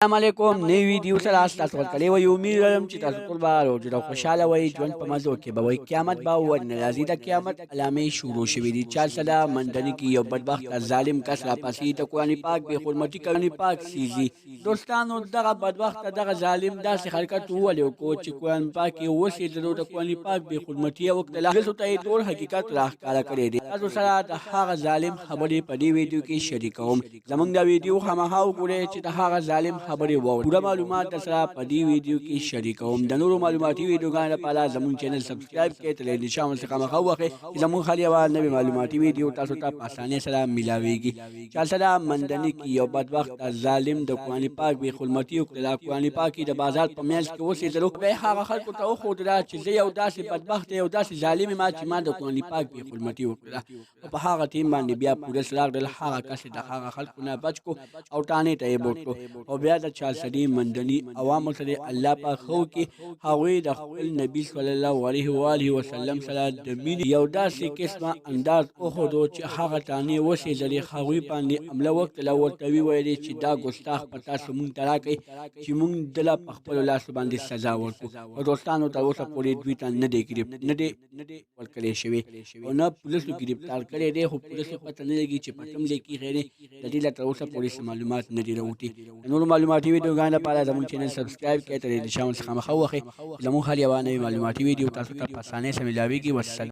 السلام علیکم نوی ویډیو سره تاسو ورکړی وای امید لرم چې تاسو ټول به روغ او خوشحاله وئ ژوند په مزو کې به وئ قیامت به ورنه راځي د قیامت علامې شروع شوې دي چا سره منډني کې یو بدبخت ظالم کس راپسې د قرآن پاک بې حرمتي کوي پاک سیزي دوستانو دغه بدبخت دغه ظالم داسې حرکت وولې وکړو چې قرآن پاک یې وسېدلو د قرآن پاک بې حرمتي یې وکړله دلته ته یې ټول حقیقت راښکاره کړی دی تاسو سره د هغه ظالم خبرې په دې ویډیو کې شریکوم زموږ دا ویډیو خامخا وګورئ چې د هغه ظالم خبرې واورئ پوره معلومات در سره په دې ویډیو کې شریکوم د نورو معلوماتي ویډیوګانو لپاره زموږ چینل سبسکرایب کړئ تر نشان څخه خامخا ووهئ چې زموږ هر یوه نوې معلوماتي ویډیو تاسو ته په اسانۍ سره میلاویږي چا سره منډني کې یو بدبخت ظالم د قرآن پاک بې حرمتي وکړله قرآن پاک یې د بازار په منځ کې وسېدلو بیا یې هغه خلکو ته وښودله چې زه یو داسې بدبخت یو داسې ظالم یم چې ما د قرآن پاک بې حرمتي وکړله او په هغه ټیم باندې بیا پولیس راغلل هغه کس د هغه خلکو نه بچ کړو او ټانې ته یې بوت کړو او بیا د چارسدي منډني عوامو سره الله پاک خو کې هغوی د خپل نبی صلی الله علیه و آله وسلم سره د مینې یو داسې قسمه انداز وښودو چې هغه ټانې وسېدلې هغوی باندې حمله وکړله ورته وویلې چې دا ګستاخ په تاسو مونږ ته راکړئ چې مونږ دله په خپلو لاسو باندې سزا ورکړو او دوستانو تر اوسه پورې دوی ته نه دی ورکړی شوی او نه پولیسو ګرفتار کړی دی خو پولیسو پته نه لګي چې په کوم ځای کې غیر د دې له تر اوسه پورې معلومات نه دي راوتي د نورو معلوماتي ویډیوګانو لپاره زموږ چینل سبسکرایب کړئ تر نشان څخه خامخا ووهئ زموږ هر یوه نوې معلوماتي ویډیو تاسو ته په اسانۍ سره میلاویږي والسلام